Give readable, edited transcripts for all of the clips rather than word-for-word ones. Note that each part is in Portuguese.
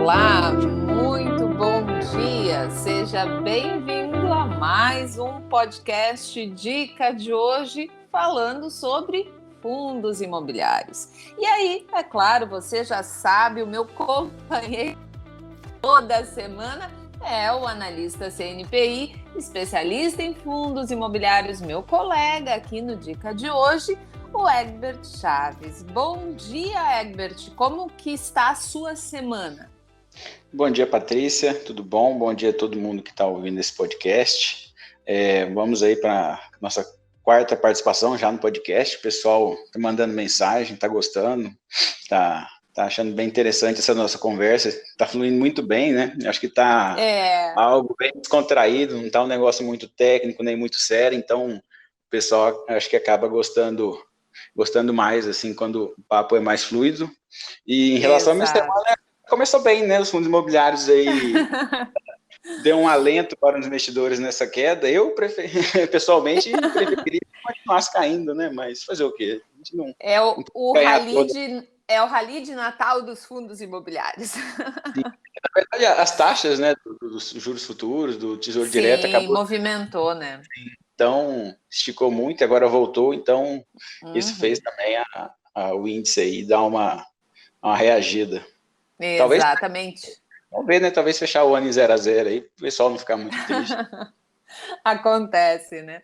Olá, muito bom dia. Seja bem-vindo a mais um podcast Dica de hoje, falando sobre fundos imobiliários. E aí, é claro, você já sabe, o meu companheiro toda semana é o analista CNPI, especialista em fundos imobiliários, meu colega aqui no Dica de hoje, o Egbert Chaves. Bom dia, Egbert. Como que está a sua semana? Bom dia, Patrícia. Tudo bom? Bom dia a todo mundo que está ouvindo esse podcast. Vamos aí para a nossa quarta participação já no podcast. O pessoal está mandando mensagem, está gostando, está achando bem interessante essa nossa conversa. Está fluindo muito bem, né? Acho que está algo bem descontraído, não está um negócio muito técnico, nem muito sério. Então, o pessoal acho que acaba gostando mais, assim, quando o papo é mais fluido. E em relação à minha semana, começou bem, né? Os fundos imobiliários aí deu um alento para os investidores nessa queda. Eu, pessoalmente, preferia que continuasse caindo, né? Mas fazer o quê? A gente não, o rally de Natal dos fundos imobiliários. Sim. Na verdade, as taxas, né, dos juros futuros, do Tesouro Direto, acabou... movimentou, né? Então, esticou muito, agora voltou. Então, isso fez também o índice aí dar uma reagida. Exatamente. Vamos ver, né? Talvez fechar o ano em 0-0 aí, o pessoal não ficar muito triste. Acontece, né?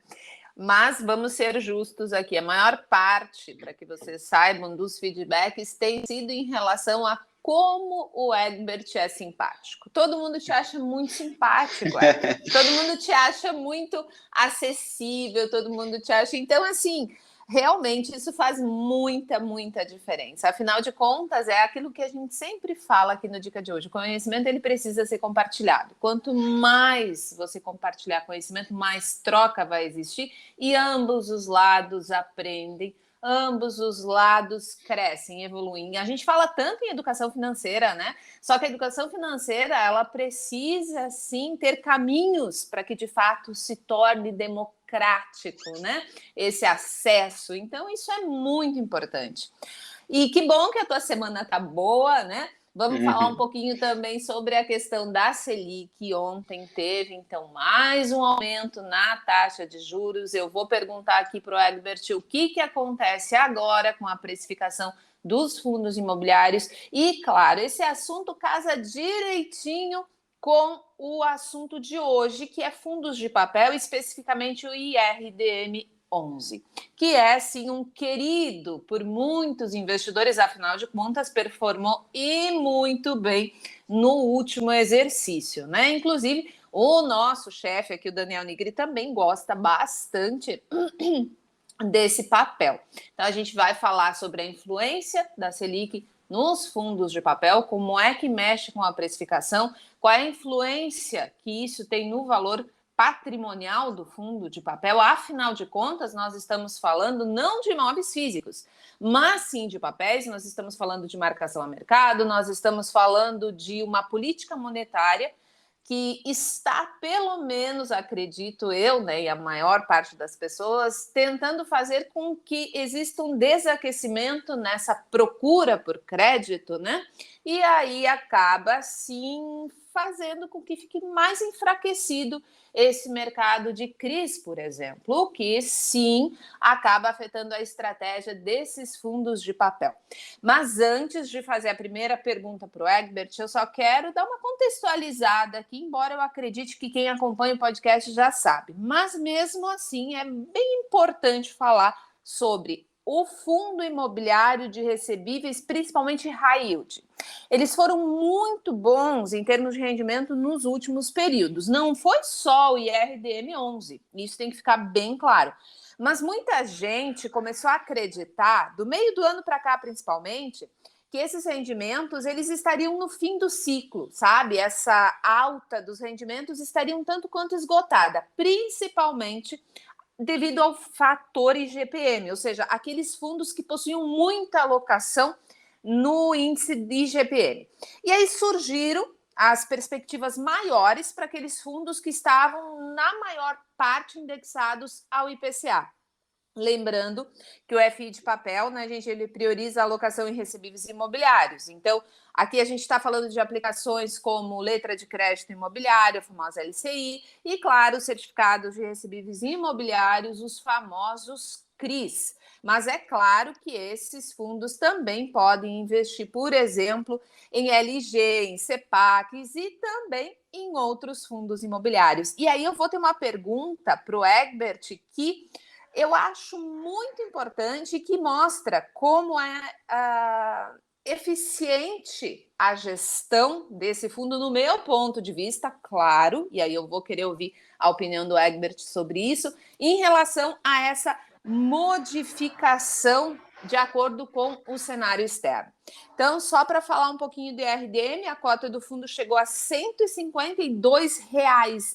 Mas vamos ser justos aqui. A maior parte, para que vocês saibam, dos feedbacks tem sido em relação a como o Egbert é simpático. Todo mundo te acha muito simpático, Egbert. Todo mundo te acha muito acessível, todo mundo te acha... Então, assim... Realmente, isso faz muita diferença. Afinal de contas, é aquilo que a gente sempre fala aqui no Dica de hoje. O conhecimento, ele precisa ser compartilhado. Quanto mais você compartilhar conhecimento, mais troca vai existir e ambos os lados aprendem, ambos os lados crescem, evoluem. A gente fala tanto em educação financeira, né? Só que a educação financeira, ela precisa, sim, ter caminhos para que, de fato, se torne democrático, né? Esse acesso. Então, isso é muito importante. E que bom que a tua semana tá boa, né? Vamos falar um pouquinho também sobre a questão da Selic. Ontem teve, então, mais um aumento na taxa de juros. Eu vou perguntar aqui para o Egbert o que acontece agora com a precificação dos fundos imobiliários. E, claro, esse assunto casa direitinho com o assunto de hoje, que é fundos de papel, especificamente o IRDM 11, que é, sim, um querido por muitos investidores, afinal de contas, performou e muito bem no último exercício, né? Inclusive, o nosso chefe aqui, o Daniel Nigri, também gosta bastante desse papel. Então, a gente vai falar sobre a influência da Selic nos fundos de papel, como é que mexe com a precificação, qual é a influência que isso tem no valor patrimonial do fundo de papel. Afinal de contas, nós estamos falando não de imóveis físicos, mas sim de papéis. Nós estamos falando de marcação a mercado, nós estamos falando de uma política monetária que está, pelo menos, acredito eu, né, e a maior parte das pessoas, tentando fazer com que exista um desaquecimento nessa procura por crédito, né? E aí acaba, sim, fazendo com que fique mais enfraquecido esse mercado de CRIs, por exemplo, o que, sim, acaba afetando a estratégia desses fundos de papel. Mas antes de fazer a primeira pergunta para o Egbert, eu só quero dar uma contextualizada aqui, embora eu acredite que quem acompanha o podcast já sabe. Mas mesmo assim, é bem importante falar sobre o fundo imobiliário de recebíveis, principalmente high yield. Eles foram muito bons em termos de rendimento nos últimos períodos. Não foi só o IRDM 11, isso tem que ficar bem claro. Mas muita gente começou a acreditar, do meio do ano para cá principalmente, que esses rendimentos eles estariam no fim do ciclo, sabe? Essa alta dos rendimentos estaria um tanto quanto esgotada, principalmente devido ao fator IGPM, ou seja, aqueles fundos que possuíam muita alocação no índice de IGPM. E aí surgiram as perspectivas maiores para aqueles fundos que estavam, na maior parte, indexados ao IPCA. Lembrando que o FI de papel, né, gente, ele prioriza a alocação em recebíveis imobiliários. Então, aqui a gente está falando de aplicações como letra de crédito imobiliário, a famosa LCI, e, claro, certificados de recebíveis imobiliários, os famosos CRIs. Mas é claro que esses fundos também podem investir, por exemplo, em LG, em CEPACs e também em outros fundos imobiliários. E aí eu vou ter uma pergunta para o Egbert que eu acho muito importante, que mostra como é eficiente a gestão desse fundo, no meu ponto de vista, claro, e aí eu vou querer ouvir a opinião do Egbert sobre isso, em relação a essa modificação de acordo com o cenário externo. Então, só para falar um pouquinho do IRDM, a cota do fundo chegou a R$ 152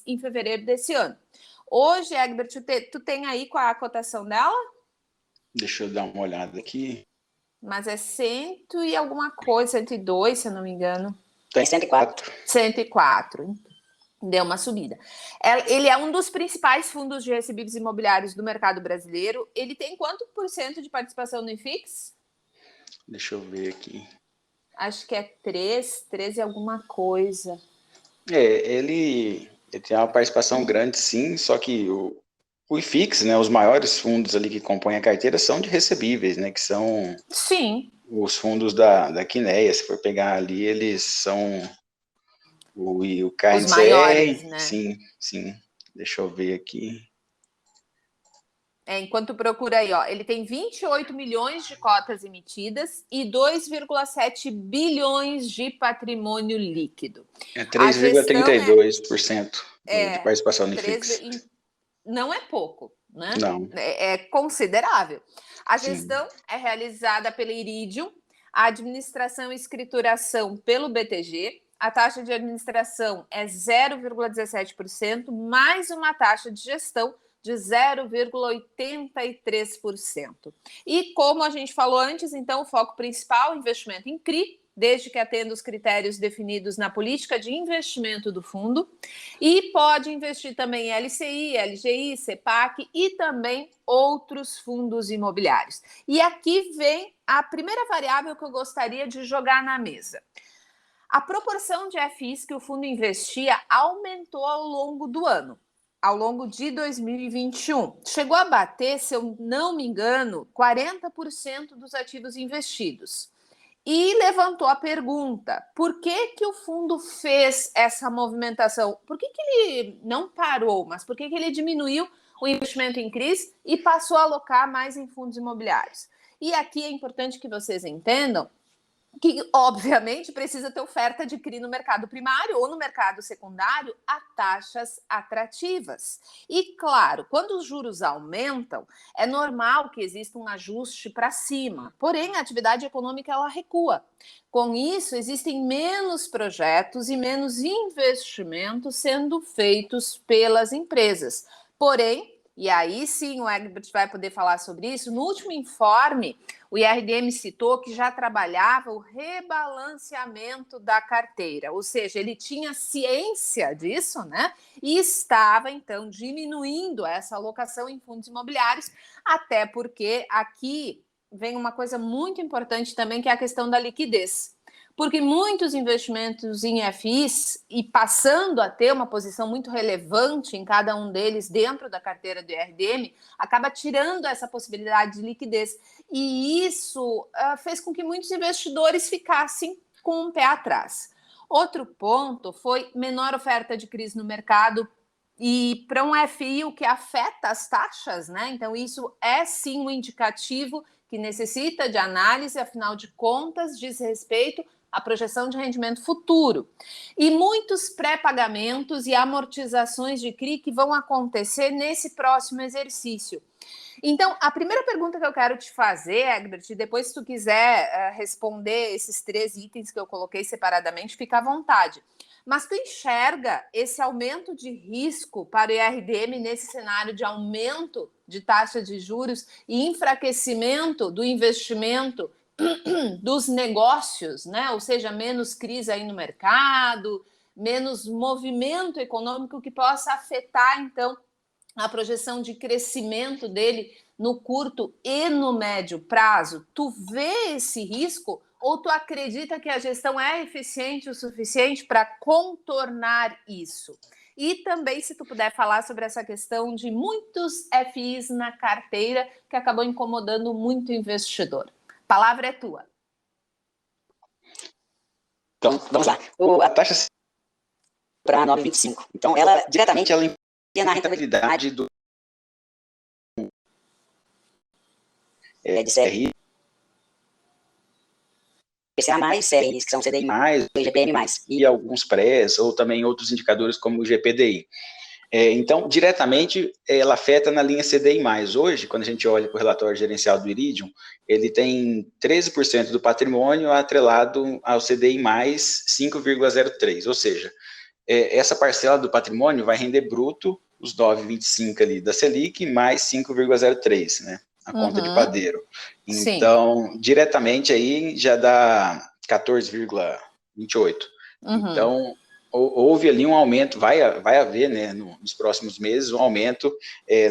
em fevereiro desse ano. Hoje, Egbert, tu tem aí qual é a cotação dela? Deixa eu dar uma olhada aqui. Mas é 100 e alguma coisa, 102, se eu não me engano. Tem 104. 104. Deu uma subida. Ele é um dos principais fundos de recebíveis imobiliários do mercado brasileiro. Ele tem quanto por cento de participação no IFIX? Deixa eu ver aqui. Acho que é 3 e alguma coisa. Ele tem uma participação grande, sim, só que o IFIX, né, os maiores fundos ali que compõem a carteira são de recebíveis, né, que são Sim. Os fundos da Quineia. Se for pegar ali, eles são o KNCR, os maiores, né? Sim. Deixa eu ver aqui. Enquanto procura aí, ó, ele tem 28 milhões de cotas emitidas e 2,7 bilhões de patrimônio líquido. É 3,32% de participação no IFIX. Não é pouco, né? Não. É considerável. A Sim. gestão é realizada pela Iridium, a administração e escrituração pelo BTG, a taxa de administração é 0,17%, mais uma taxa de gestão de 0,83%. E como a gente falou antes, então, o foco principal, investimento em CRI, desde que atenda os critérios definidos na política de investimento do fundo, e pode investir também em LCI, LGI, CEPAC e também outros fundos imobiliários. E aqui vem a primeira variável que eu gostaria de jogar na mesa. A proporção de FIs que o fundo investia aumentou ao longo do ano, ao longo de 2021. Chegou a bater, se eu não me engano, 40% dos ativos investidos. E levantou a pergunta, por que o fundo fez essa movimentação? Por que ele não parou, mas por que ele diminuiu o investimento em CRIs e passou a alocar mais em fundos imobiliários? E aqui é importante que vocês entendam que, obviamente, precisa ter oferta de CRI no mercado primário ou no mercado secundário a taxas atrativas. E, claro, quando os juros aumentam, é normal que exista um ajuste para cima. Porém, a atividade econômica ela recua. Com isso, existem menos projetos e menos investimentos sendo feitos pelas empresas. Porém, e aí sim o Egbert vai poder falar sobre isso, no último informe, o IRDM citou que já trabalhava o rebalanceamento da carteira, ou seja, ele tinha ciência disso, né? E estava, então, diminuindo essa alocação em fundos imobiliários, até porque aqui vem uma coisa muito importante também, que é a questão da liquidez. Porque muitos investimentos em FIs, e passando a ter uma posição muito relevante em cada um deles dentro da carteira do IRDM, acaba tirando essa possibilidade de liquidez. E isso fez com que muitos investidores ficassem com um pé atrás. Outro ponto foi menor oferta de CRIs no mercado. E para um FI, o que afeta as taxas, né? Então, isso é sim um indicativo que necessita de análise, afinal de contas, diz respeito à projeção de rendimento futuro. E muitos pré-pagamentos e amortizações de CRI que vão acontecer nesse próximo exercício. Então, a primeira pergunta que eu quero te fazer, Egbert, e depois se tu quiser responder esses 3 itens que eu coloquei separadamente, fica à vontade. Mas tu enxerga esse aumento de risco para o IRDM nesse cenário de aumento de taxa de juros e enfraquecimento do investimento dos negócios, né? Ou seja, menos crise aí no mercado, menos movimento econômico que possa afetar, então, a projeção de crescimento dele no curto e no médio prazo? Tu vê esse risco ou tu acredita que a gestão é eficiente o suficiente para contornar isso? E também, se tu puder falar sobre essa questão de muitos FIs na carteira que acabou incomodando muito o investidor. A palavra é tua. Então, vamos lá. A taxa para 9,25. Então, ela diretamente ela influencia na rentabilidade do de CRI, IPCA+, séries, que são CDI+, IGPM+, e alguns prés, ou também outros indicadores como o GPDI. Então, diretamente, ela afeta na linha CDI+. Hoje, quando a gente olha para o relatório gerencial do Iridium, ele tem 13% do patrimônio atrelado ao CDI+, 5,03, ou seja, essa parcela do patrimônio vai render bruto os 9,25 ali da Selic, mais 5,03, né? A conta de padeiro. Então, sim, diretamente aí já dá 14,28. Então, houve ali um aumento, vai haver, né, nos próximos meses, um aumento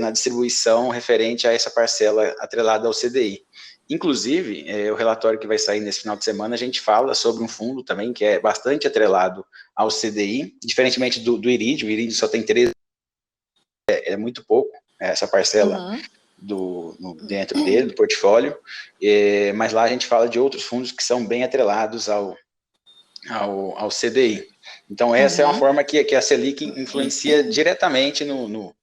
na distribuição referente a essa parcela atrelada ao CDI. Inclusive, o relatório que vai sair nesse final de semana, a gente fala sobre um fundo também que é bastante atrelado ao CDI, diferentemente do Iridium. O Iridium só tem 13, é muito pouco essa parcela dentro dele, do portfólio, mas lá a gente fala de outros fundos que são bem atrelados ao CDI. Então, essa é uma forma que a Selic influencia diretamente no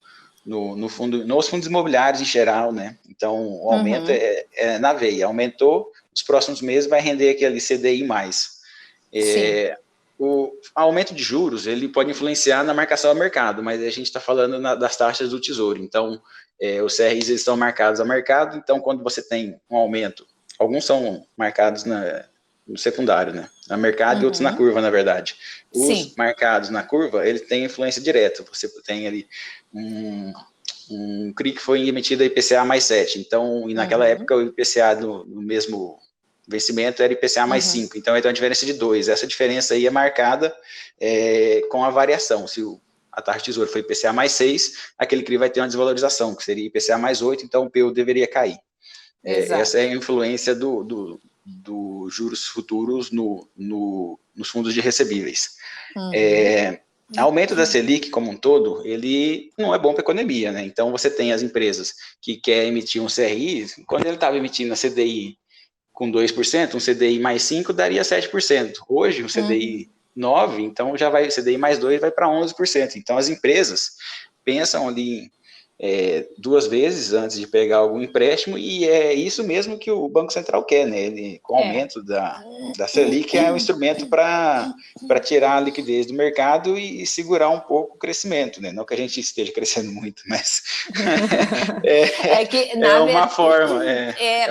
fundo, nos fundos imobiliários em geral, né? Então, o aumento é na veia. Aumentou, nos próximos meses vai render aquele CDI+. O aumento de juros, ele pode influenciar na marcação ao mercado, mas a gente está falando das taxas do Tesouro. Então, os CRIs estão marcados ao mercado, então quando você tem um aumento, alguns são marcados no secundário, né? Na mercado e outros na curva, na verdade. Os marcados na curva, eles têm influência direta. Você tem ali um CRI que foi emitido a IPCA mais 7. Então, e naquela época o IPCA no mesmo vencimento era IPCA mais 5. Então, uma diferença de 2. Essa diferença aí é marcada com a variação. Se a taxa de Tesouro foi IPCA mais 6, aquele CRI vai ter uma desvalorização, que seria IPCA mais 8, então o PU deveria cair. Essa é a influência do juros futuros nos fundos de recebíveis. Aumento da Selic como um todo, ele não é bom para a economia, né? Então, você tem as empresas que querem emitir um CRI, quando ele estava emitindo a CDI com 2%, um CDI mais 5 daria 7%. Hoje, um CDI 9, então já vai, CDI mais 2 vai para 11%. Então, as empresas pensam ali duas vezes antes de pegar algum empréstimo, e é isso mesmo que o Banco Central quer, né? Ele, com o aumento da Selic, é um instrumento para tirar a liquidez do mercado e segurar um pouco o crescimento, né? Não que a gente esteja crescendo muito, mas é uma forma.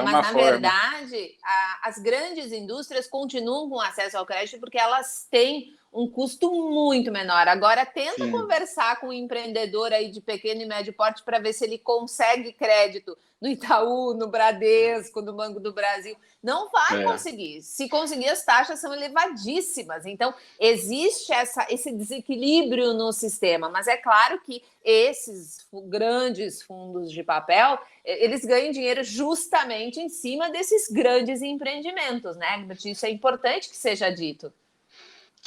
Mas, na verdade, as grandes indústrias continuam com acesso ao crédito porque elas têm um custo muito menor. Agora, tenta conversar com um empreendedor aí de pequeno e médio porte para ver se ele consegue crédito no Itaú, no Bradesco, no Banco do Brasil. Não vai conseguir. Se conseguir, as taxas são elevadíssimas. Então, existe esse desequilíbrio no sistema. Mas é claro que esses grandes fundos de papel, eles ganham dinheiro justamente em cima desses grandes empreendimentos, né? Isso é importante que seja dito.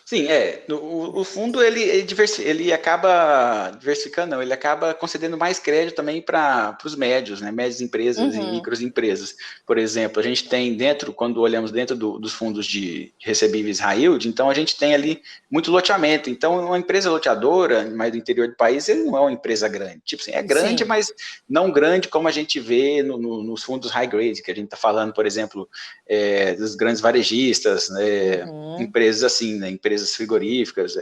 Sim, o fundo ele acaba diversificando, não, ele acaba concedendo mais crédito também para os médios, né, médias empresas e microempresas. Por exemplo, a gente tem dentro, quando olhamos dentro dos fundos de recebíveis high yield, então a gente tem ali muito loteamento. Então, uma empresa loteadora, mais do interior do país, ele não é uma empresa grande. Tipo assim, é grande, mas não grande como a gente vê nos fundos high grade, que a gente está falando, por exemplo, dos grandes varejistas, né, empresas assim, né, empresas frigoríficas,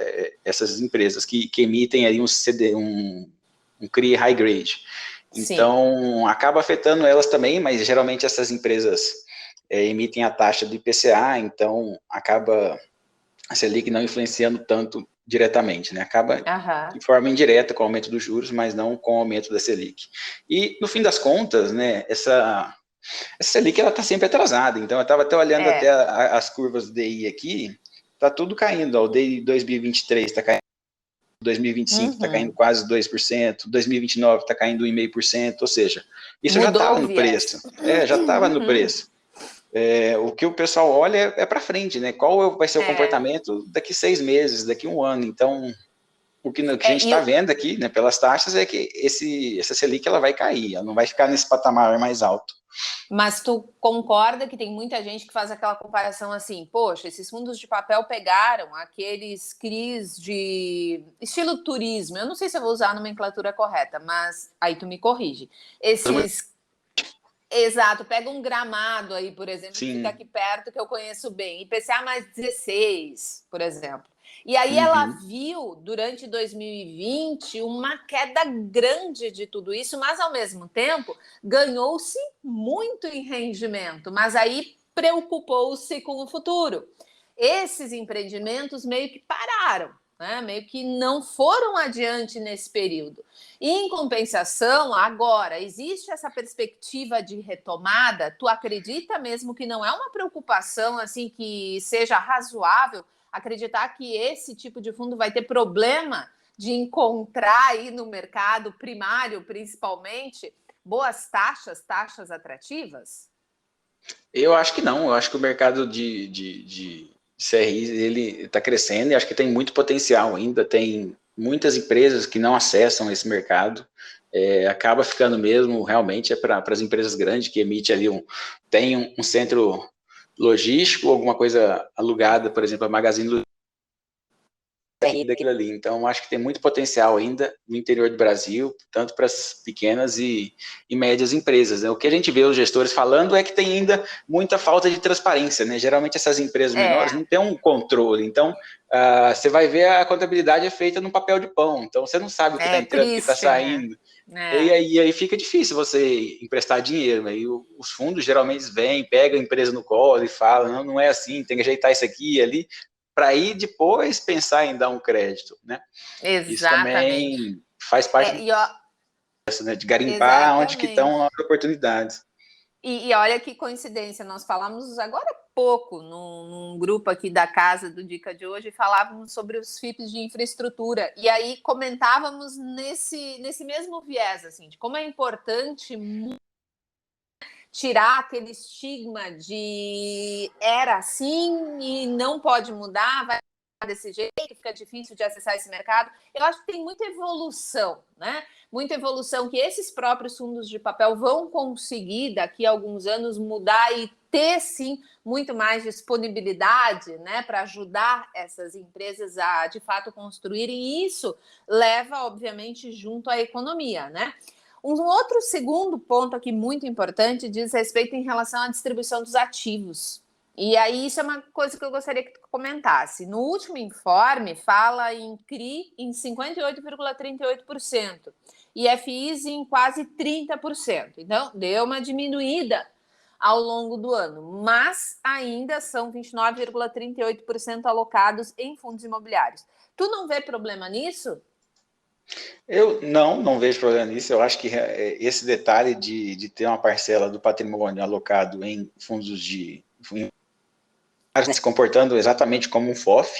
essas empresas que emitem aí um CRI high grade. Então, acaba afetando elas também, mas geralmente essas empresas emitem a taxa do IPCA, então acaba a Selic não influenciando tanto diretamente, né? Acaba de forma indireta com o aumento dos juros, mas não com o aumento da Selic. E, no fim das contas, né, essa Selic ela está sempre atrasada, então eu estava até olhando até as curvas do DI aqui, tá tudo caindo, ó, o DI 2023 está caindo 2025 está caindo quase 2%, 2029 está caindo 1,5%, ou seja, isso já estava no preço. Já estava no preço. O que o pessoal olha é para frente, né? Qual vai ser o comportamento daqui 6 meses, daqui 1 ano? Então, o que a gente está vendo aqui, né, pelas taxas, é que essa Selic ela vai cair, ela não vai ficar nesse patamar mais alto. Mas tu concorda que tem muita gente que faz aquela comparação assim, poxa, esses fundos de papel pegaram aqueles CRIs de estilo turismo, eu não sei se eu vou usar a nomenclatura correta, mas aí tu me corrige. Exato, pega um Gramado aí, por exemplo, que fica aqui perto, que eu conheço bem, IPCA mais 16, por exemplo. E aí ela viu, durante 2020, uma queda grande de tudo isso, mas, ao mesmo tempo, ganhou-se muito em rendimento, mas aí preocupou-se com o futuro. Esses empreendimentos meio que pararam, né? Meio que não foram adiante nesse período. E, em compensação, agora, existe essa perspectiva de retomada? Tu acredita mesmo que não é uma preocupação assim que seja razoável acreditar que esse tipo de fundo vai ter problema de encontrar aí no mercado primário, principalmente, boas taxas atrativas? Eu acho que não. Eu acho que o mercado de CRI ele está crescendo e acho que tem muito potencial ainda. Tem muitas empresas que não acessam esse mercado. Acaba ficando mesmo, realmente, para as empresas grandes que emitem ali tem um centro logístico, alguma coisa alugada, por exemplo, a Magazine Luiza, daquilo ali. Então, acho que tem muito potencial ainda no interior do Brasil, tanto para as pequenas e médias empresas, né? O que a gente vê os gestores falando é que tem ainda muita falta de transparência, né? Geralmente essas empresas menores não têm um controle, então você vai ver a contabilidade é feita no papel de pão, então você não sabe o que está entrando, o que está saindo. Né? E aí fica difícil você emprestar dinheiro, né? E os fundos geralmente vêm, pegam a empresa no colo e falam, não é assim, tem que ajeitar isso aqui e ali, para aí depois pensar em dar um crédito, né? Exatamente. Isso também faz parte disso, né? De garimpar onde que estão as oportunidades. E olha que coincidência, nós falamos agora há pouco num grupo aqui da casa do Dica de hoje, falávamos sobre os FIPs de infraestrutura, e aí comentávamos nesse mesmo viés, assim, de como é importante tirar aquele estigma de era assim e não pode mudar, vai desse jeito, fica difícil de acessar esse mercado. Eu acho que tem muita evolução, né? Muita evolução que esses próprios fundos de papel vão conseguir daqui a alguns anos mudar e ter sim muito mais disponibilidade, né, para ajudar essas empresas a de fato construírem, e isso leva obviamente junto à economia, né? Um outro segundo ponto aqui muito importante diz respeito em relação à distribuição dos ativos. E aí isso é uma coisa que eu gostaria que tu comentasse. No último informe fala em CRI em 58,38% e FIs em quase 30%. Então, deu uma diminuída ao longo do ano, mas ainda são 29,38% alocados em fundos imobiliários. Tu não vê problema nisso? Eu não vejo problema nisso. Eu acho que esse detalhe de ter uma parcela do patrimônio alocado em fundos se comportando exatamente como um FOF,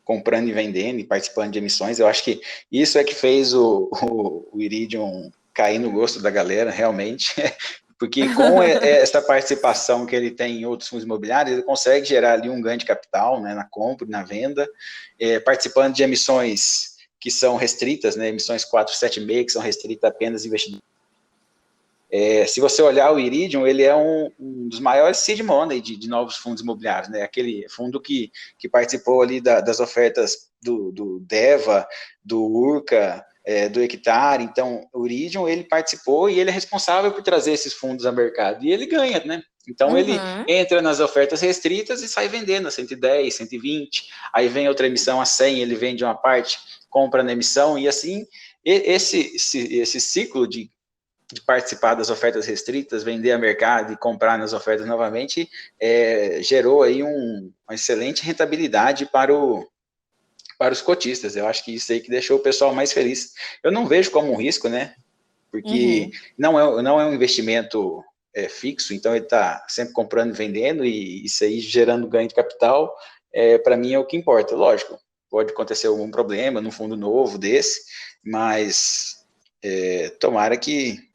comprando e vendendo e participando de emissões, eu acho que isso é que fez o Iridium cair no gosto da galera, realmente, porque com essa participação que ele tem em outros fundos imobiliários, ele consegue gerar ali um ganho de capital, né, na compra e na venda, participando de emissões que são restritas, né, emissões 476, que são restritas apenas a investidores. Se você olhar o Iridium, ele é um dos maiores seed money de novos fundos imobiliários, né? Aquele fundo que participou ali das ofertas do DEVA, do URCA, do Hectare. Então, o Iridium, ele participou e ele é responsável por trazer esses fundos ao mercado. E ele ganha, né? Então, ele entra nas ofertas restritas e sai vendendo a 110, 120. Aí vem outra emissão a 100, ele vende uma parte, compra na emissão. E assim, esse ciclo de participar das ofertas restritas, vender a mercado e comprar nas ofertas novamente, gerou aí uma excelente rentabilidade para os cotistas. Eu acho que isso aí que deixou o pessoal mais feliz. Eu não vejo como um risco, né? Porque não é um investimento fixo, então ele está sempre comprando e vendendo, e isso aí gerando ganho de capital, para mim é o que importa. Lógico, pode acontecer algum problema num fundo novo desse, mas tomara que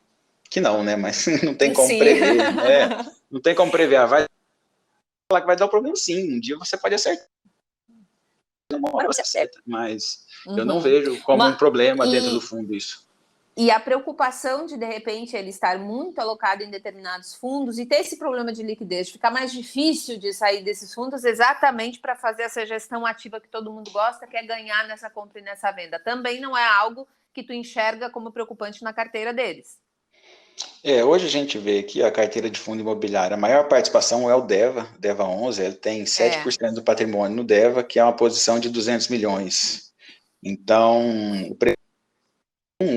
não, né? Mas não tem como prever, né? Não tem como prever. Vai falar que vai dar um problema, sim. Um dia você pode acertar. Uma hora você acerta, mas eu não vejo como um problema dentro do fundo isso. E a preocupação de repente, ele estar muito alocado em determinados fundos e ter esse problema de liquidez, ficar mais difícil de sair desses fundos exatamente para fazer essa gestão ativa que todo mundo gosta, que é ganhar nessa compra e nessa venda. Também não é algo que tu enxerga como preocupante na carteira deles. Hoje a gente vê que a carteira de fundo imobiliário, a maior participação é o DEVA 11, ele tem 7% do patrimônio no DEVA, que é uma posição de 200 milhões. Então, o preço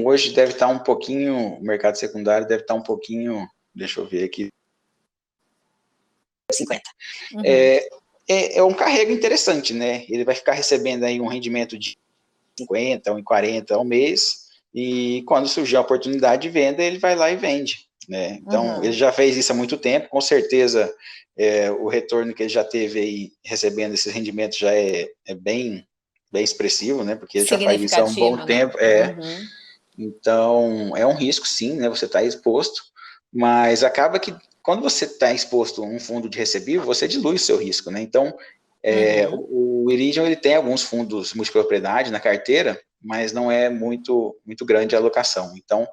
hoje deve estar um pouquinho, o mercado secundário deve estar um pouquinho, deixa eu ver aqui. 50. É um carrego interessante, né? Ele vai ficar recebendo aí um rendimento de 50, 1,40 ao mês, e quando surgir a oportunidade de venda, ele vai lá e vende, né? Então, ele já fez isso há muito tempo, com certeza o retorno que ele já teve aí, recebendo esses rendimentos, já é bem expressivo, né? Porque ele já faz isso há um bom tempo. Então, é um risco, sim, né? Você está exposto, mas acaba que quando você está exposto a um fundo de recebível, você dilui o seu risco, né? Então, o Iridium, ele tem alguns fundos multipropriedade na carteira, mas não é muito grande a alocação. Então,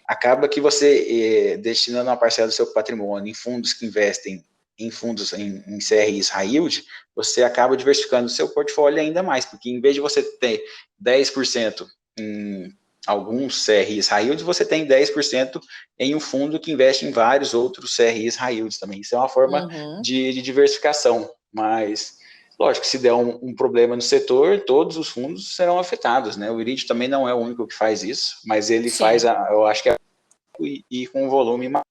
acaba que você, destinando uma parcela do seu patrimônio em fundos que investem em fundos em CRIs high yield, você acaba diversificando o seu portfólio ainda mais, porque em vez de você ter 10% em alguns CRIs high yield, você tem 10% em um fundo que investe em vários outros CRIs high yield também. Isso é uma forma de diversificação, mas lógico, se der um problema no setor, todos os fundos serão afetados, né? O Iridium também não é o único que faz isso, mas ele faz, eu acho que e com um volume maior.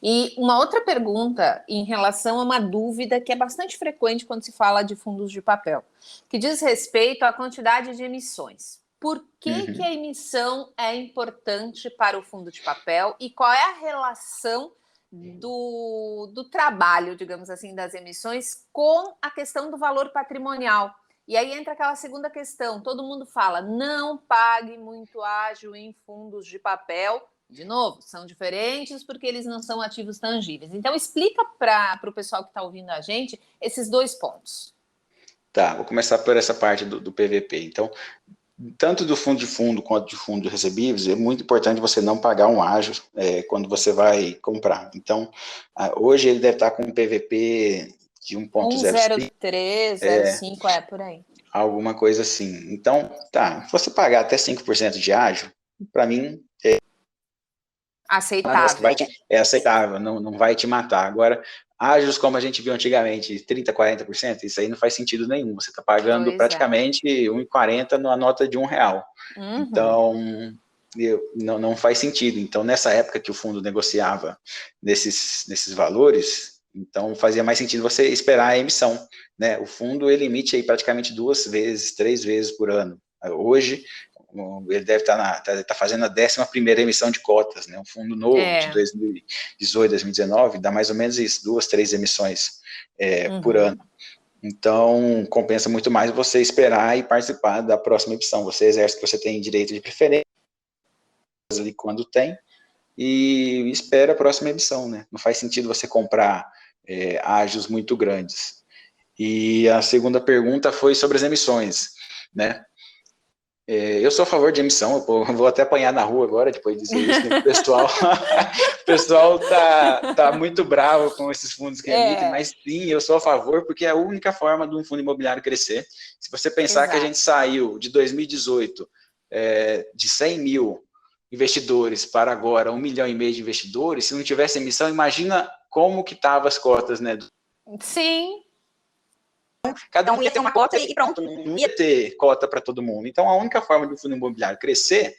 E uma outra pergunta em relação a uma dúvida que é bastante frequente quando se fala de fundos de papel, que diz respeito à quantidade de emissões. Por que a emissão é importante para o fundo de papel e qual é a relação do trabalho, digamos assim, das emissões com a questão do valor patrimonial? E aí entra aquela segunda questão, todo mundo fala, não pague muito ágio em fundos de papel. De novo, são diferentes porque eles não são ativos tangíveis. Então, explica para o pessoal que está ouvindo a gente esses dois pontos. Tá, vou começar por essa parte do PVP. Então, tanto do fundo de fundo quanto de fundo de recebíveis, é muito importante você não pagar um ágio quando você vai comprar. Então, hoje ele deve estar com um PVP de 1,03, 1,03, por aí. Alguma coisa assim. Então, tá, se você pagar até 5% de ágio, para mim aceitável. É aceitável, não vai te matar. Agora, ágios como a gente viu antigamente, 30%, 40%, isso aí não faz sentido nenhum. Você está pagando praticamente 1,40 numa nota de R$1. Então, não faz sentido. Então, nessa época que o fundo negociava nesses valores, então fazia mais sentido você esperar a emissão, né? O fundo, ele emite aí praticamente 2 vezes, 3 vezes por ano. Hoje, ele deve estar fazendo a 11ª emissão de cotas, né? Um fundo novo de 2018, 2019, dá mais ou menos isso, 2, 3 emissões por ano. Então, compensa muito mais você esperar e participar da próxima emissão. Você exerce que você tem direito de preferência ali quando tem e espera a próxima emissão, né? Não faz sentido você comprar ágios muito grandes. E a segunda pergunta foi sobre as emissões, né? Eu sou a favor de emissão, eu vou até apanhar na rua agora, depois de dizer isso, né? O pessoal tá muito bravo com esses fundos que emitem, mas sim, eu sou a favor, porque é a única forma de um fundo imobiliário crescer. Se você pensar que a gente saiu de 2018 de 100 mil investidores para agora 1,5 milhão de investidores, se não tivesse emissão, imagina como que estavam as cotas, né? Sim. Cada um ia ter uma cota e pronto. Não ia ter cota para todo mundo. Então, a única forma do fundo imobiliário crescer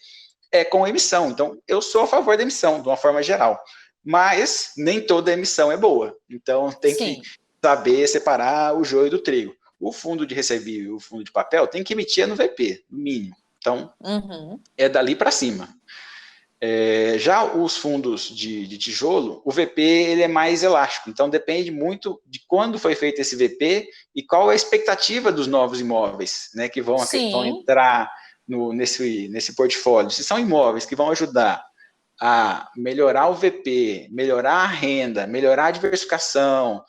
é com emissão. Então, eu sou a favor da emissão, de uma forma geral. Mas nem toda emissão é boa. Então, tem que saber separar o joio do trigo. O fundo de recebível e o fundo de papel tem que emitir no VP, no mínimo. Então, é dali para cima. Já os fundos de tijolo, o VP ele é mais elástico, então depende muito de quando foi feito esse VP e qual é a expectativa dos novos imóveis, né, que vão entrar nesse portfólio. Se são imóveis que vão ajudar a melhorar o VP, melhorar a renda, melhorar a diversificação,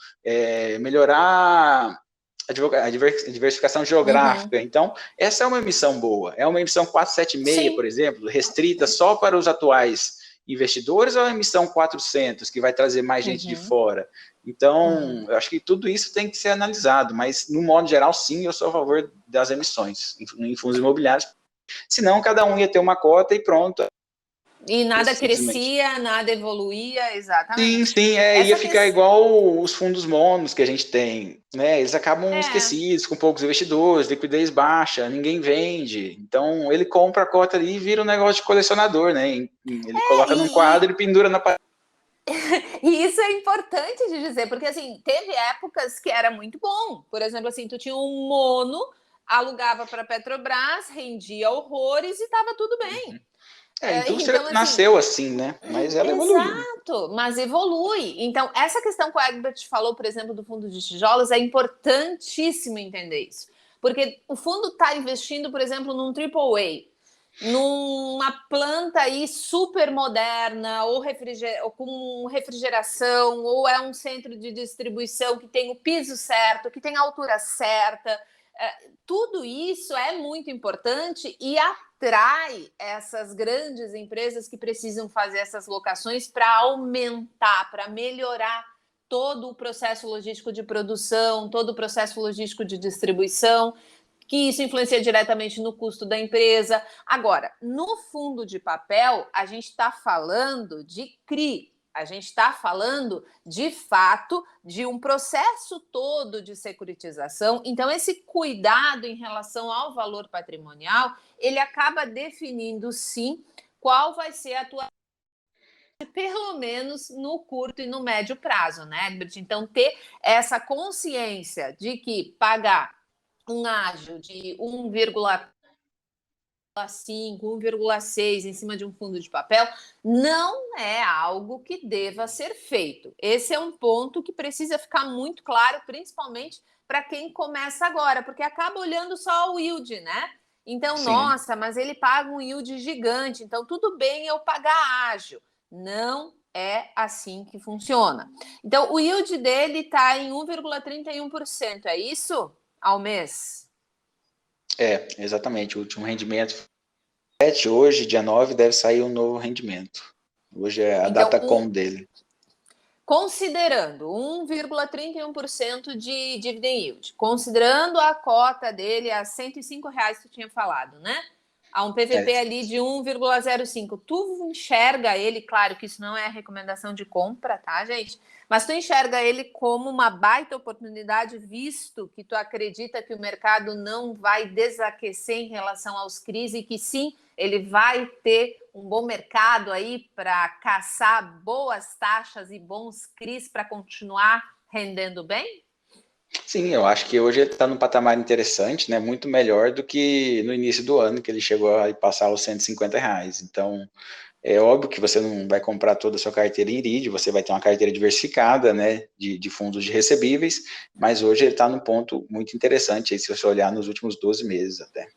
melhorar a diversificação geográfica. Então, essa é uma emissão boa. É uma emissão 476, por exemplo, restrita só para os atuais investidores, ou é uma emissão 400, que vai trazer mais gente de fora? Então, eu acho que tudo isso tem que ser analisado, mas, no modo geral, sim, eu sou a favor das emissões em fundos imobiliários. Senão, cada um ia ter uma cota e pronto. E nada crescia, nada evoluía, exatamente. Sim, ia ficar igual os fundos monos que a gente tem, né? Eles acabam esquecidos, com poucos investidores, liquidez baixa, ninguém vende. Então, ele compra a cota ali e vira um negócio de colecionador, né? Ele coloca num quadro e pendura na parede. E isso é importante de dizer, porque assim, teve épocas que era muito bom. Por exemplo, assim, tu tinha um mono, alugava para a Petrobras, rendia horrores e estava tudo bem. A indústria então, nasceu assim, né? Mas ela evoluiu. Exato, mas evolui. Então, essa questão que o Egbert falou, por exemplo, do fundo de tijolos, é importantíssimo entender isso. Porque o fundo está investindo, por exemplo, num AAA, numa planta aí super moderna, ou com refrigeração, ou é um centro de distribuição que tem o piso certo, que tem a altura certa. Tudo isso é muito importante e atrai essas grandes empresas que precisam fazer essas locações para aumentar, para melhorar todo o processo logístico de produção, todo o processo logístico de distribuição, que isso influencia diretamente no custo da empresa. Agora, no fundo de papel, a gente está falando de CRI, a gente está falando, de fato, de um processo todo de securitização. Então, esse cuidado em relação ao valor patrimonial, ele acaba definindo, sim, qual vai ser a atuação, pelo menos no curto e no médio prazo, né, Egbert? Então, ter essa consciência de que pagar um ágio de 1,5, 1,6 em cima de um fundo de papel não é algo que deva ser feito. Esse é um ponto que precisa ficar muito claro, principalmente para quem começa agora, porque acaba olhando só o yield, né? Então, nossa, mas ele paga um yield gigante, então tudo bem eu pagar ágio. Não é assim que funciona. Então, o yield dele está em 1,31%, é isso? Ao mês? Exatamente. O último rendimento, hoje, dia 9, deve sair um novo rendimento. Hoje é a data com dele. Considerando 1,31% de dividend yield, considerando a cota dele a R$105 que tu tinha falado, né? Há um PVP ali de 1,05. Tu enxerga ele, claro que isso não é recomendação de compra, tá, gente? Mas tu enxerga ele como uma baita oportunidade, visto que tu acredita que o mercado não vai desaquecer em relação aos CRIs e que sim, ele vai ter um bom mercado aí para caçar boas taxas e bons CRIs para continuar rendendo bem? Sim, eu acho que hoje ele está num patamar interessante, né? Muito melhor do que no início do ano, que ele chegou a passar os R$150. Então, é óbvio que você não vai comprar toda a sua carteira em Iridium, você vai ter uma carteira diversificada, né? De fundos de recebíveis, mas hoje ele está num ponto muito interessante, aí, se você olhar nos últimos 12 meses até.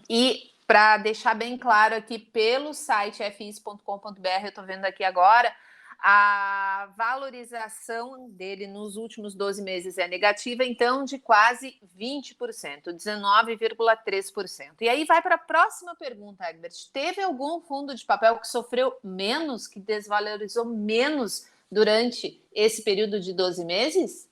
E para deixar bem claro aqui, pelo site fis.com.br, eu estou vendo aqui agora, a valorização dele nos últimos 12 meses é negativa, então de quase 20%, 19,3%. E aí vai para a próxima pergunta, Egbert. Teve algum fundo de papel que sofreu menos, que desvalorizou menos durante esse período de 12 meses?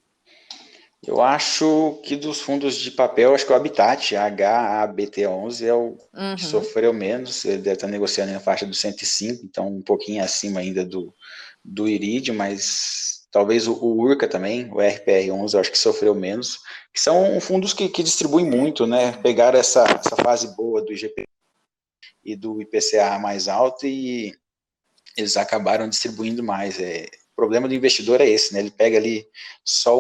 Eu acho que dos fundos de papel, acho que o Habitat, HABT11, é o que sofreu menos. Ele deve estar negociando na faixa dos 105, então um pouquinho acima ainda do Iridium, mas talvez o Urca também, o RPR11, eu acho que sofreu menos, que são fundos que distribuem muito, né? Pegaram essa fase boa do IGP e do IPCA mais alto e eles acabaram distribuindo mais. O problema do investidor é esse, né? Ele pega ali só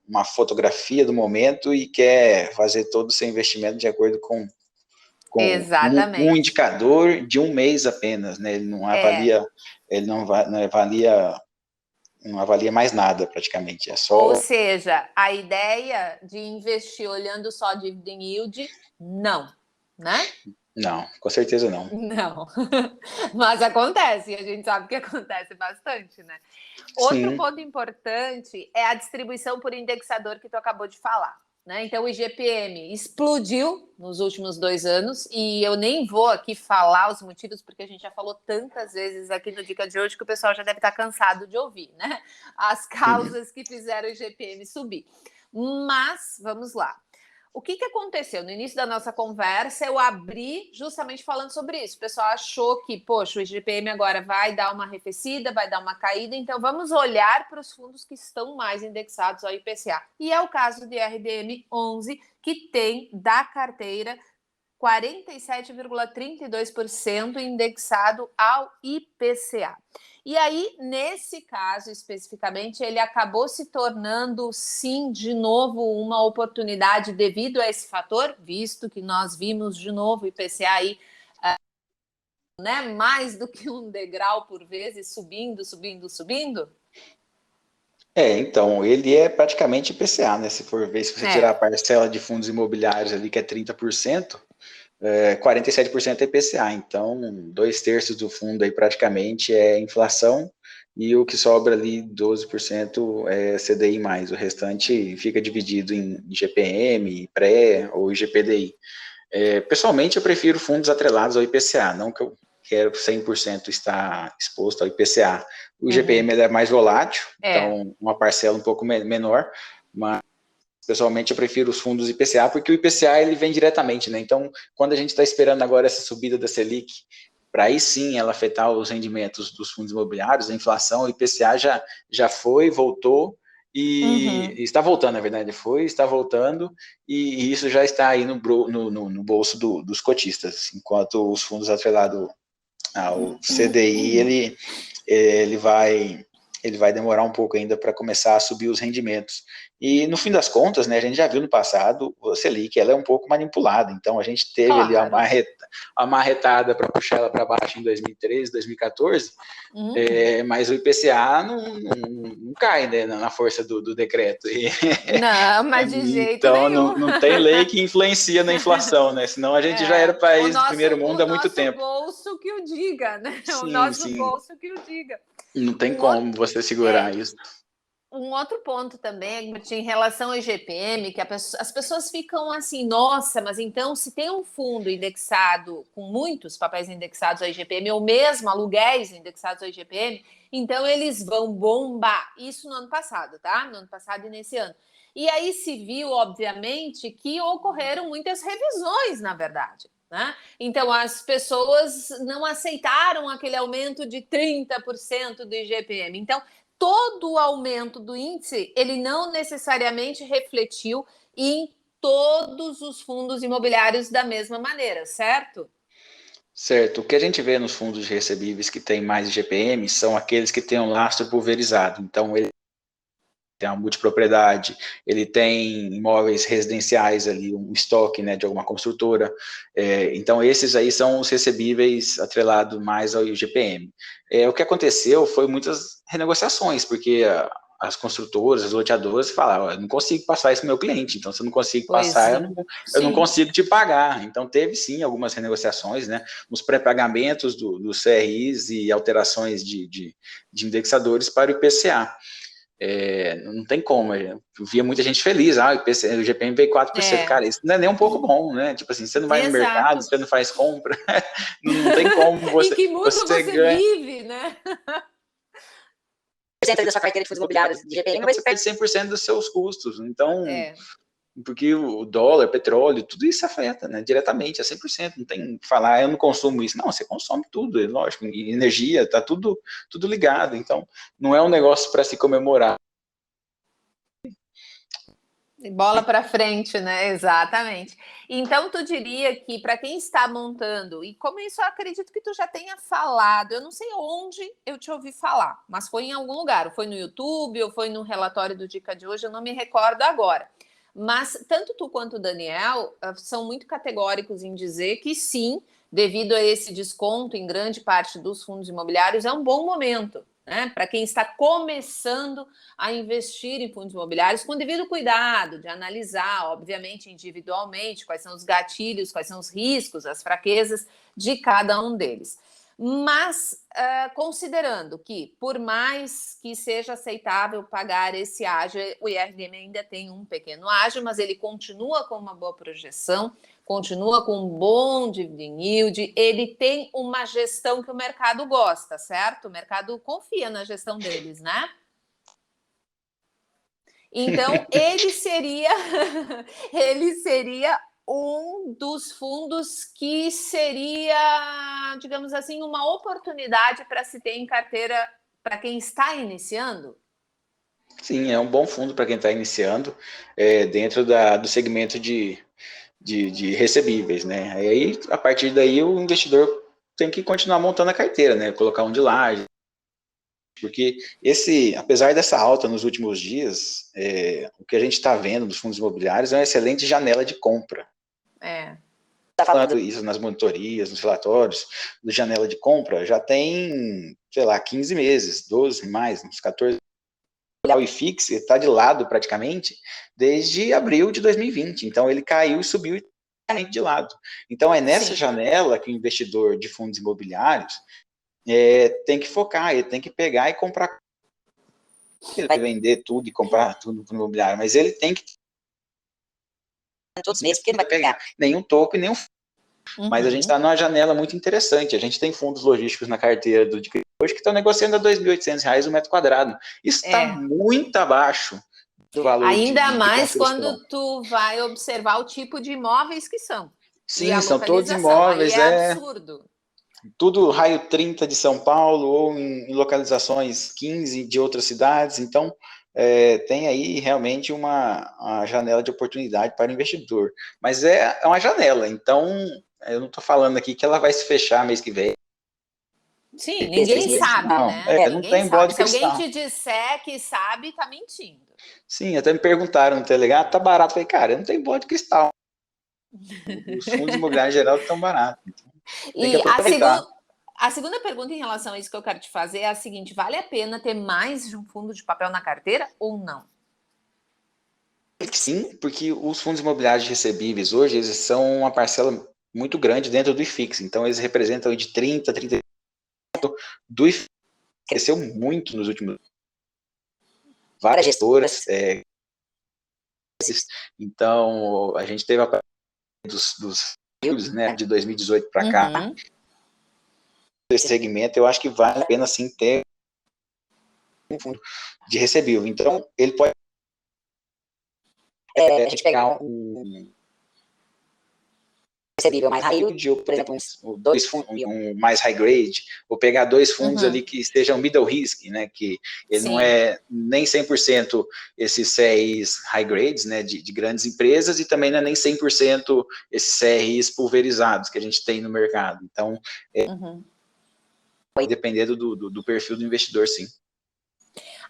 uma fotografia do momento e quer fazer todo o seu investimento de acordo com com um indicador de um mês apenas, né? Ele não avalia, não avalia mais nada praticamente. É só... Ou seja, a ideia de investir olhando só dividend yield, não, né? Não, com certeza não. Não, mas acontece, e a gente sabe que acontece bastante, né? Outro ponto importante é a distribuição por indexador que tu acabou de falar, né? Então o IGPM explodiu nos últimos 2 anos e eu nem vou aqui falar os motivos porque a gente já falou tantas vezes aqui no Dica de hoje que o pessoal já deve estar cansado de ouvir, né? As causas que fizeram o IGPM subir. Mas vamos lá. O que aconteceu? No início da nossa conversa, eu abri justamente falando sobre isso. O pessoal achou que, poxa, o IGPM agora vai dar uma arrefecida, vai dar uma caída, então vamos olhar para os fundos que estão mais indexados ao IPCA. E é o caso de RDM 11, que tem da carteira 47,32% indexado ao IPCA. E aí, nesse caso especificamente, ele acabou se tornando, sim, de novo, uma oportunidade devido a esse fator, visto que nós vimos de novo o IPCA aí, né, mais do que um degrau por vez, subindo. Então, ele é praticamente IPCA, né? Se for ver, se você tirar a parcela de fundos imobiliários ali, que é 30%, 47% é IPCA, então 2/3 do fundo aí praticamente é inflação e o que sobra ali 12% é CDI+, o restante fica dividido em GPM, pré ou IGPDI. Pessoalmente eu prefiro fundos atrelados ao IPCA, não que eu quero 100% estar exposto ao IPCA. O IGPM ele é mais volátil, então uma parcela um pouco menor, mas pessoalmente eu prefiro os fundos IPCA, porque o IPCA ele vem diretamente, né? Então, quando a gente está esperando agora essa subida da Selic, para aí sim ela afetar os rendimentos dos fundos imobiliários, a inflação, o IPCA já foi, voltou, e está voltando, na verdade, está voltando, e isso já está aí no bolso dos cotistas, enquanto os fundos atrelados ao CDI, ele vai demorar um pouco ainda para começar a subir os rendimentos. E, no fim das contas, né, a gente já viu no passado, a Selic ela é um pouco manipulada, então a gente teve ali a marretada para puxar ela para baixo em 2013, 2014, mas o IPCA não cai, né, na força do decreto. Não, mas de jeito nenhum. Então não tem lei que influencia na inflação, né? Senão a gente já era país do primeiro mundo há muito tempo. O nosso bolso que o diga, né? Sim, o nosso bolso que o diga. Não tem como você segurar isso. Um outro ponto também, em relação ao IGPM, que as pessoas ficam assim, nossa, mas então se tem um fundo indexado com muitos papéis indexados ao IGPM, ou mesmo aluguéis indexados ao IGPM, então eles vão bombar. Isso no ano passado, tá? No ano passado e nesse ano. E aí se viu, obviamente, que ocorreram muitas revisões, na verdade. Né? Então, as pessoas não aceitaram aquele aumento de 30% do IGPM. Então, todo o aumento do índice, ele não necessariamente refletiu em todos os fundos imobiliários da mesma maneira, certo? Certo. O que a gente vê nos fundos de recebíveis que tem mais IGPM são aqueles que têm um lastro pulverizado. Então, ele tem uma multipropriedade, ele tem imóveis residenciais ali, um estoque, né, de alguma construtora. Então, esses aí são os recebíveis atrelados mais ao IGPM. O que aconteceu foi muitas renegociações, porque as construtoras, as loteadoras falaram, eu não consigo passar isso para o meu cliente, então se eu não consigo passar, eu não consigo te pagar. Então, teve sim algumas renegociações, né, os pré-pagamentos dos CRIs e alterações de indexadores para o IPCA. Não tem como, eu via muita gente feliz, o IGPM veio 4%, cara, isso não é nem um pouco bom, né, tipo assim, você não vai no mercado, você não faz compra, não tem como você... Em que mundo você vive, né? Da sua carteira de fundos imobiliários de IGPM, mas você perde 100% dos seus custos, então... Porque o dólar, petróleo, tudo isso afeta, né, diretamente, é 100%, não tem que falar, eu não consumo isso, não, você consome tudo, é lógico, energia, tá tudo ligado, então não é um negócio para se comemorar. Bola para frente, né? Exatamente. Então, tu diria que para quem está montando, e como isso eu acredito que tu já tenha falado, eu não sei onde eu te ouvi falar, mas foi em algum lugar, ou foi no YouTube, ou foi no relatório do Dica de hoje, eu não me recordo agora. Mas tanto tu quanto o Daniel são muito categóricos em dizer que sim, devido a esse desconto em grande parte dos fundos imobiliários, é um bom momento, né, para quem está começando a investir em fundos imobiliários, com devido cuidado de analisar, obviamente, individualmente, quais são os gatilhos, quais são os riscos, as fraquezas de cada um deles. Mas, considerando que, por mais que seja aceitável pagar esse ágio, o IRDM ainda tem um pequeno ágio, mas ele continua com uma boa projeção, continua com um bom dividend yield, ele tem uma gestão que o mercado gosta, certo? O mercado confia na gestão deles, né? Então, ele seria um dos fundos que seria, digamos assim, uma oportunidade para se ter em carteira para quem está iniciando? Sim, é um bom fundo para quem está iniciando dentro do segmento de recebíveis, né? Aí, a partir daí, o investidor tem que continuar montando a carteira, né? Colocar um de laje, porque apesar dessa alta nos últimos dias, o que a gente está vendo dos fundos imobiliários é uma excelente janela de compra. Tá falando isso nas monitorias, nos relatórios, do janela de compra, já tem, sei lá, 15 meses, 12 mais, uns 14. O IFIX está de lado praticamente desde abril de 2020, então ele caiu e subiu de lado. Então é nessa janela que o investidor de fundos imobiliários tem que focar, ele tem que pegar e comprar. Ele vai vender tudo e comprar tudo no imobiliário, mas ele tem que todos os meses, porque ele vai pegar nenhum toco e nenhum. Mas a gente está numa janela muito interessante. A gente tem fundos logísticos na carteira do de hoje que estão negociando a R$ 2.800 o metro quadrado. Isso está muito abaixo do valor. Ainda mais quando tu vai observar o tipo de imóveis que são. Sim, são todos imóveis. Aí é absurdo. Tudo raio 30 de São Paulo ou em localizações 15 de outras cidades. Então, tem aí realmente uma janela de oportunidade para o investidor. Mas é uma janela, então eu não estou falando aqui que ela vai se fechar mês que vem. Sim, ninguém sabe, não, né? Não tem bola de cristal. Se alguém te disser que sabe, tá mentindo. Sim, até me perguntaram no Telegram, tá barato? Eu falei, cara, não tem bola de cristal. Os fundos imobiliários em geral estão baratos. Tem que aproveitar. A segunda pergunta em relação a isso que eu quero te fazer é a seguinte: vale a pena ter mais de um fundo de papel na carteira ou não? Sim, porque os fundos imobiliários recebíveis hoje, eles são uma parcela muito grande dentro do IFIX, então eles representam de 30% a 30% do IFIX. Cresceu muito nos últimos anos. Várias gestoras. Então, a gente teve a dos né, de 2018 para cá. Esse segmento, eu acho que vale a pena sim ter um fundo de recebível. Então, ele pode a gente pegar um recebível mais high yield, ou, por exemplo, um mais high grade, ou pegar dois fundos ali que estejam middle risk, né, que ele não é nem 100% esses CRIs high grades, né, de grandes empresas, e também não é nem 100% esses CRIs pulverizados que a gente tem no mercado. Então, vai depender do perfil do investidor, sim.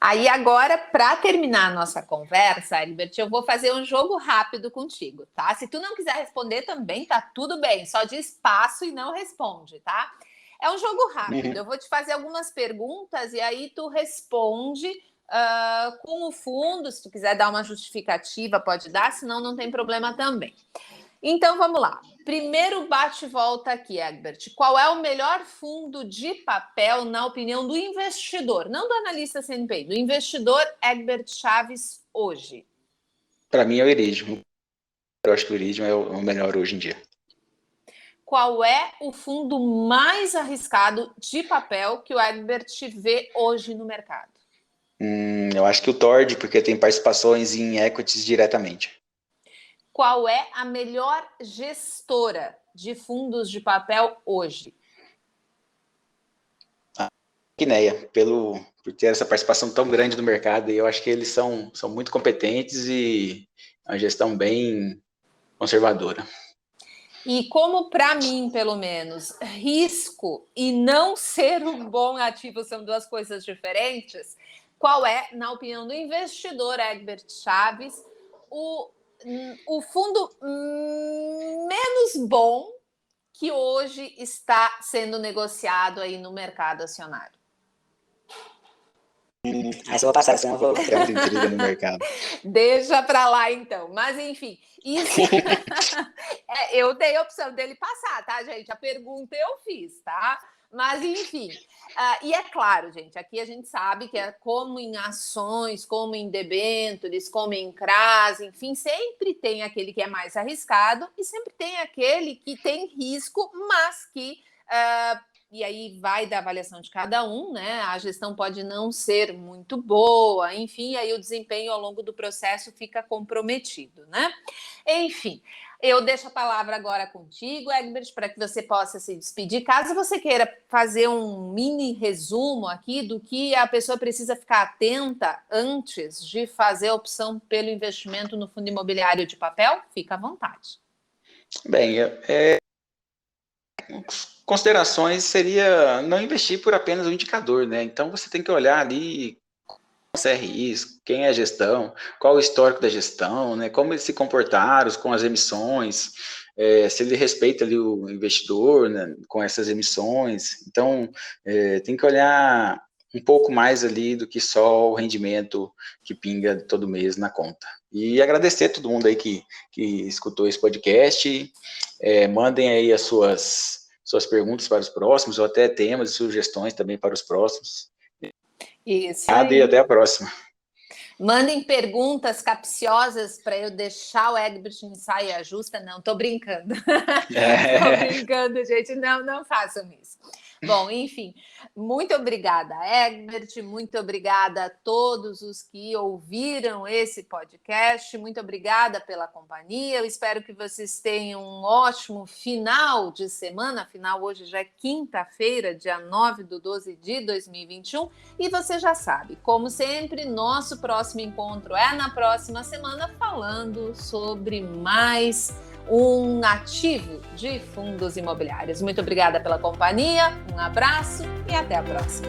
Aí agora, para terminar a nossa conversa, Herbert, eu vou fazer um jogo rápido contigo, tá? Se tu não quiser responder também, tá tudo bem. Só diz passo e não responde, tá? É um jogo rápido. Eu vou te fazer algumas perguntas e aí tu responde com o fundo. Se tu quiser dar uma justificativa, pode dar, senão não tem problema também. Então, vamos lá. Primeiro bate-volta aqui, Egbert. Qual é o melhor fundo de papel, na opinião do investidor? Não do analista CNPI, do investidor Egbert Chaves hoje. Para mim é o Iridium. Eu acho que o Iridium é o melhor hoje em dia. Qual é o fundo mais arriscado de papel que o Egbert vê hoje no mercado? Eu acho que o Tord, porque tem participações em equities diretamente. Qual é a melhor gestora de fundos de papel hoje? A Quineia, por ter essa participação tão grande no mercado, e eu acho que eles são muito competentes e uma gestão bem conservadora. E como, para mim, pelo menos, risco e não ser um bom ativo são duas coisas diferentes, qual é, na opinião do investidor Egbert Chaves, o o fundo menos bom que hoje está sendo negociado aí no mercado acionário? Essa eu vou passar, senão eu vou... Tem muita intriga no mercado. Deixa para lá, então. Mas, enfim, isso... eu dei a opção dele passar, tá, gente? A pergunta eu fiz, tá? Mas, enfim... e é claro, gente, aqui a gente sabe que é como em ações, como em debêntures, como em CRAs, enfim, sempre tem aquele que é mais arriscado e sempre tem aquele que tem risco, mas que... e aí vai da avaliação de cada um, né? A gestão pode não ser muito boa, enfim, aí o desempenho ao longo do processo fica comprometido, né? Enfim, eu deixo a palavra agora contigo, Egbert, para que você possa se despedir. Caso você queira fazer um mini resumo aqui do que a pessoa precisa ficar atenta antes de fazer a opção pelo investimento no fundo imobiliário de papel, fica à vontade. Bem, considerações seria não investir por apenas um indicador, né? Então você tem que olhar ali CRIs, quem é a gestão, qual o histórico da gestão, né? Como eles se comportaram com as emissões, se ele respeita ali o investidor, né, com essas emissões. Então tem que olhar um pouco mais ali do que só o rendimento que pinga todo mês na conta. E agradecer a todo mundo aí que escutou esse podcast. Mandem aí as suas perguntas para os próximos, ou até temas e sugestões também para os próximos. Isso. E até a próxima. Mandem perguntas capciosas para eu deixar o Egbert em saia justa. Não, tô brincando. Tô brincando, gente. Não façam isso. Bom, enfim, muito obrigada, Egbert, muito obrigada a todos os que ouviram esse podcast, muito obrigada pela companhia, eu espero que vocês tenham um ótimo final de semana, afinal hoje já é quinta-feira, dia 9/12/2021, e você já sabe, como sempre, nosso próximo encontro é na próxima semana, falando sobre mais um ativo de fundos imobiliários. Muito obrigada pela companhia, um abraço e até a próxima.